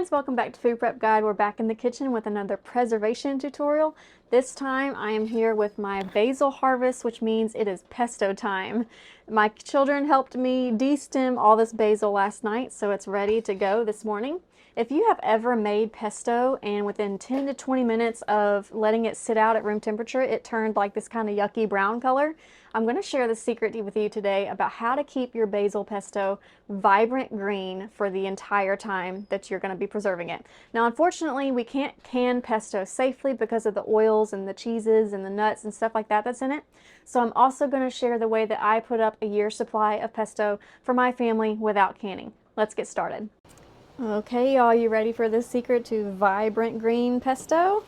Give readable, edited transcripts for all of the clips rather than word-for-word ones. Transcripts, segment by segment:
friends, welcome back to Food Prep Guide. We're back in the kitchen with another preservation tutorial. This time I am here with my basil harvest, which means it is pesto time. My children helped me de-stem all this basil last night, so it's ready to go this morning. If you have ever made pesto and within 10 to 20 minutes of letting it sit out at room temperature, it turned like this kind of yucky brown color, I'm going to share the secret with you today about how to keep your basil pesto vibrant green for the entire time that you're going to be preserving it. Now, unfortunately, we can't can pesto safely because of the oils and the cheeses and the nuts and stuff like that that's in it. So I'm also going to share the way that I put up a year's supply of pesto for my family without canning. Let's get started. Okay, y'all, you ready for this secret to vibrant green pesto?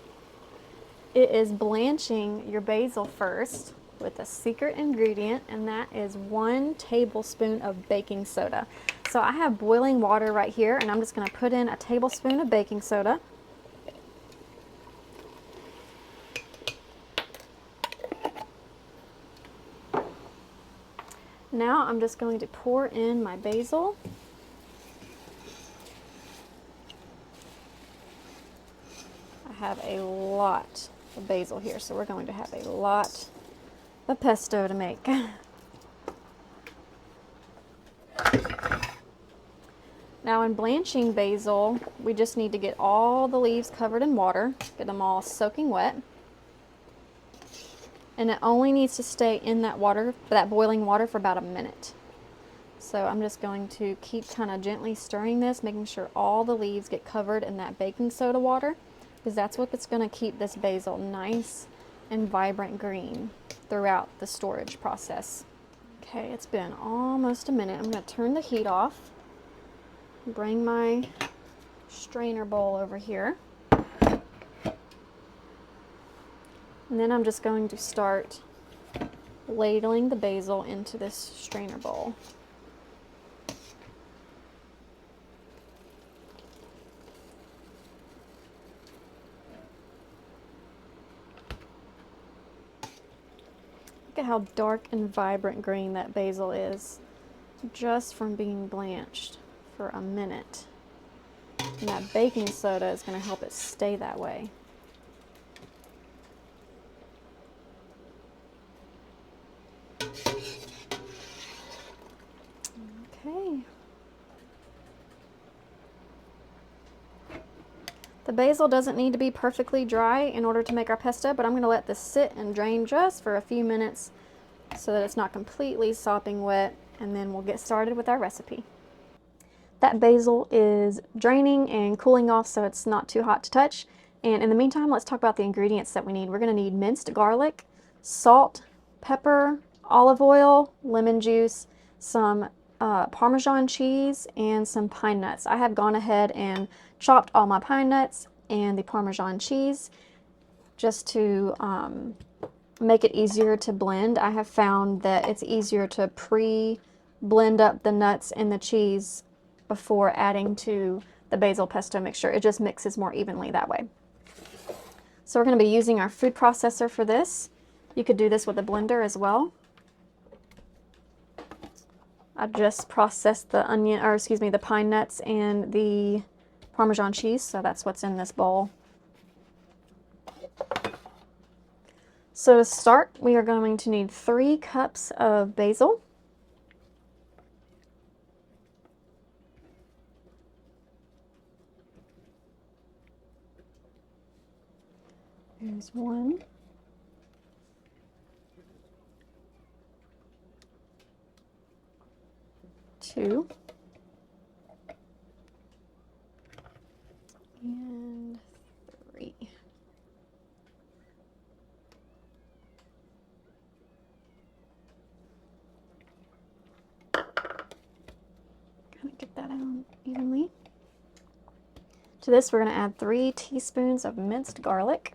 It is blanching your basil first with a secret ingredient, and that is 1 tablespoon of baking soda. So I have boiling water right here, and I'm just going to put in a tablespoon of baking soda. Now I'm just going to pour in my basil. I have a lot of basil here, so we're going to have a lot of pesto to make. Now in blanching basil, we just need to get all the leaves covered in water, get them all soaking wet. And it only needs to stay in that water, that boiling water, for about a minute. So I'm just going to keep kind of gently stirring this, making sure all the leaves get covered in that baking soda water, because that's what's going to keep this basil nice and vibrant green throughout the storage process. Okay, it's been almost a minute. I'm going to turn the heat off, bring my strainer bowl over here, and then I'm just going to start ladling the basil into this strainer bowl. Look at how dark and vibrant green that basil is just from being blanched for a minute. And that baking soda is going to help it stay that way. Okay. The basil doesn't need to be perfectly dry in order to make our pesto, but I'm going to let this sit and drain just for a few minutes so that it's not completely sopping wet, and then we'll get started with our recipe. That basil is draining and cooling off, so it's not too hot to touch. And in the meantime, let's talk about the ingredients that we need. We're going to need minced garlic, salt, pepper, olive oil, lemon juice, some Parmesan cheese, and some pine nuts. I have gone ahead and chopped all my pine nuts and the Parmesan cheese just to make it easier to blend. I have found that it's easier to pre-blend up the nuts and the cheese before adding to the basil pesto mixture. It just mixes more evenly that way. So we're going to be using our food processor for this. You could do this with a blender as well. I just processed the the pine nuts and the Parmesan cheese, so that's what's in this bowl. So to start, we are going to need 3 cups of basil. There's 1. 2. And 3. Kind of get that out evenly. To this, we're going to add 3 teaspoons of minced garlic.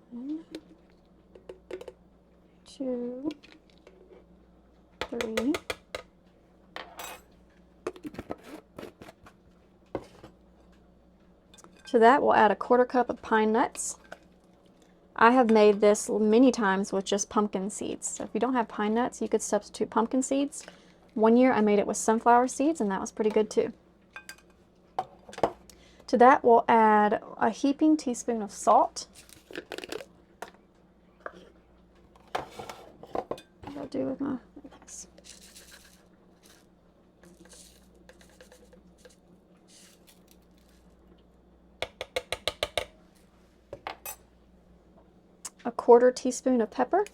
One, 2, 3. To that, we'll add a 1/4 cup of pine nuts. I have made this many times with just pumpkin seeds. So if you don't have pine nuts, you could substitute pumpkin seeds. One year I made it with sunflower seeds, and that was pretty good too. To that, we'll add a heaping teaspoon of salt. What do I do with my mix? A 1/4 teaspoon of pepper.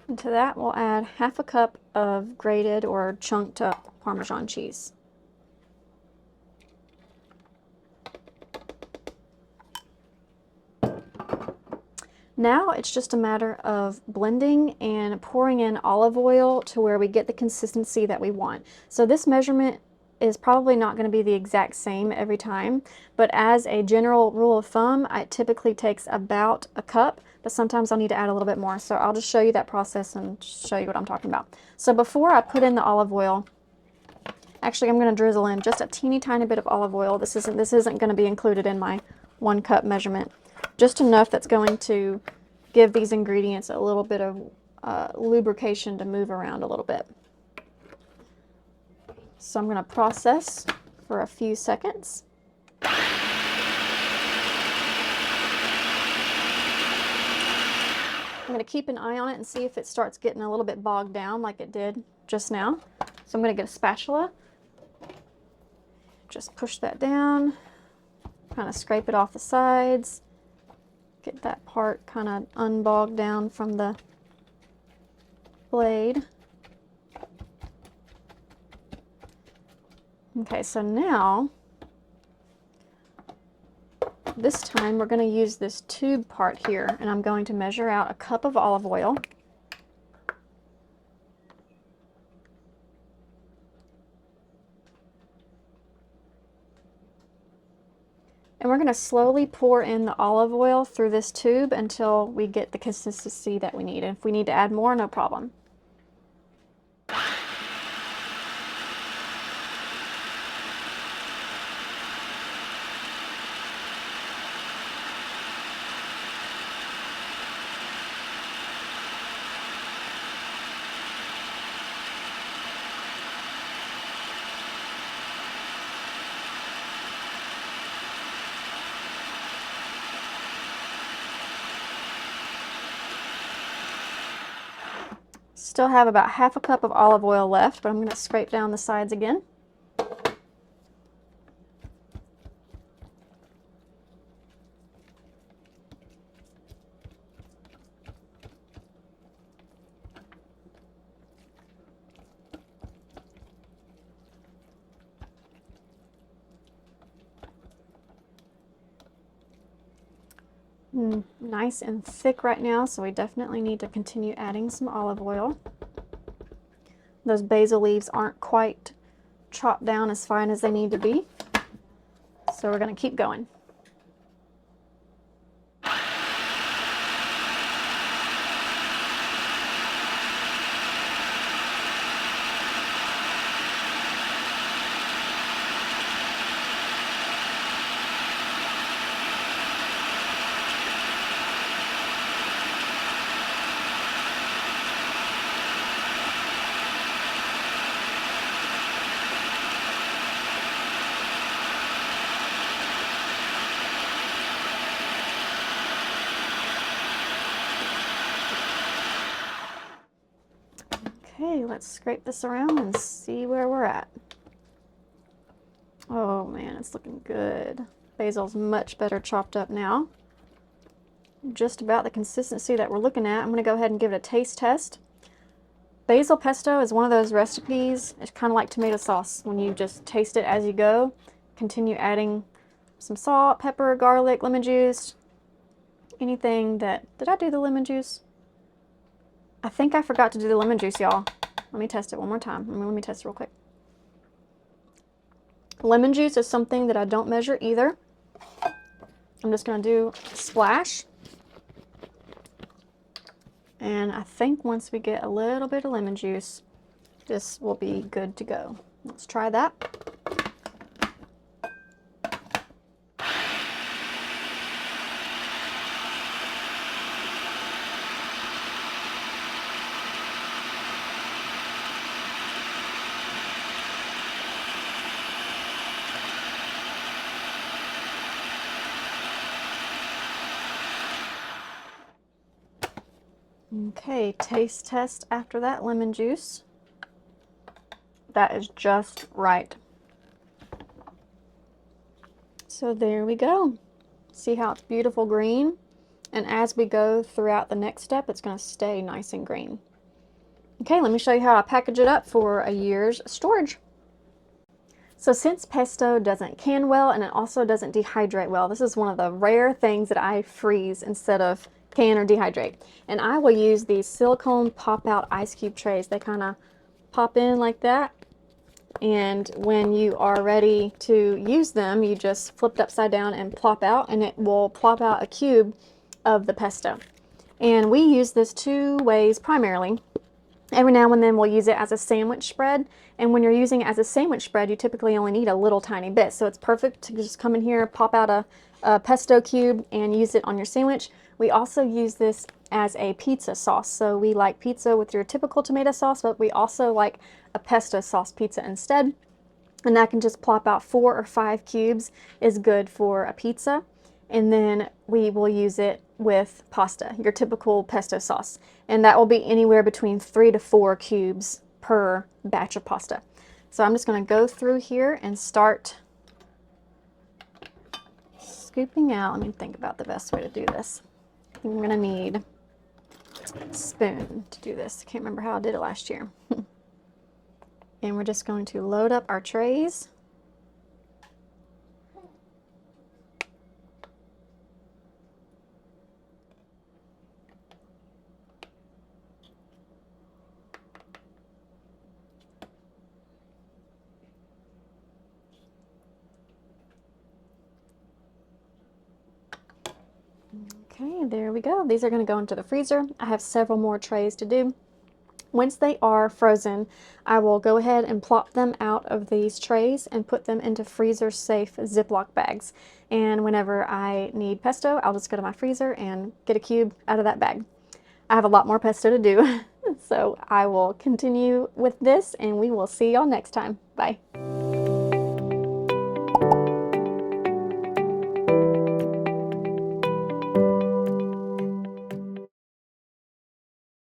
And to that, we'll add 1/2 cup of grated or chunked up Parmesan cheese. Now it's just a matter of blending and pouring in olive oil to where we get the consistency that we want. So this measurement is probably not going to be the exact same every time, but as a general rule of thumb, it typically takes about a cup, but sometimes I'll need to add a little bit more. So I'll just show you that process and show you what I'm talking about. So before I put in the olive oil, actually I'm going to drizzle in just a teeny tiny bit of olive oil. This isn't going to be included in my 1 cup measurement. Just enough that's going to give these ingredients a little bit of lubrication to move around a little bit. So I'm going to process for a few seconds. I'm going to keep an eye on it and see if it starts getting a little bit bogged down like it did just now. So I'm going to get a spatula, just push that down, kind of scrape it off the sides, get that part kind of unbogged down from the blade. Okay, so now, this time we're going to use this tube part here, and I'm going to measure out a cup of olive oil. And we're going to slowly pour in the olive oil through this tube until we get the consistency that we need. And if we need to add more, no problem. Still have about 1/2 cup of olive oil left, but I'm going to scrape down the sides again. Nice and thick right now, so we definitely need to continue adding some olive oil. Those basil leaves aren't quite chopped down as fine as they need to be, so we're going to keep going. Okay, let's scrape this around and see where we're at. Oh man, it's looking good. Basil's much better chopped up now. Just about the consistency that we're looking at. I'm going to go ahead and give it a taste test. Basil pesto is one of those recipes, it's kind of like tomato sauce. When you just taste it as you go, continue adding some salt, pepper, garlic, lemon juice, anything that... Did I do the lemon juice? I think I forgot to do the lemon juice, y'all. Let me test it one more time. Let me test it real quick. Lemon juice is something that I don't measure either. I'm just going to do a splash. And I think once we get a little bit of lemon juice, this will be good to go. Let's try that. Okay, taste test after that lemon juice. That is just right. So there we go. See how it's beautiful green? And as we go throughout the next step, it's going to stay nice and green. Okay, let me show you how I package it up for a year's storage. So since pesto doesn't can well and it also doesn't dehydrate well, this is one of the rare things that I freeze instead of can or dehydrate. And I will use these silicone pop-out ice cube trays. They kind of pop in like that. And when you are ready to use them, you just flip it upside down and plop out, and it will plop out a cube of the pesto. And we use this two ways primarily. Every now and then we'll use it as a sandwich spread, and when you're using it as a sandwich spread, you typically only need a little tiny bit. So it's perfect to just come in here, pop out a pesto cube and use it on your sandwich. We also use this as a pizza sauce. So we like pizza with your typical tomato sauce, but we also like a pesto sauce pizza instead. And that can just plop out 4 or 5 cubes is good for a pizza. And then we will use it with pasta, your typical pesto sauce. And that will be anywhere between 3 to 4 cubes per batch of pasta. So I'm just going to go through here and start scooping out. Let me think about the best way to do this. I think I'm going to need a spoon to do this. I can't remember how I did it last year. And we're just going to load up our trays. Okay, there we go. These are going to go into the freezer. I have several more trays to do. Once they are frozen, I will go ahead and plop them out of these trays and put them into freezer-safe Ziploc bags. And whenever I need pesto, I'll just go to my freezer and get a cube out of that bag. I have a lot more pesto to do, so I will continue with this and we will see y'all next time. Bye.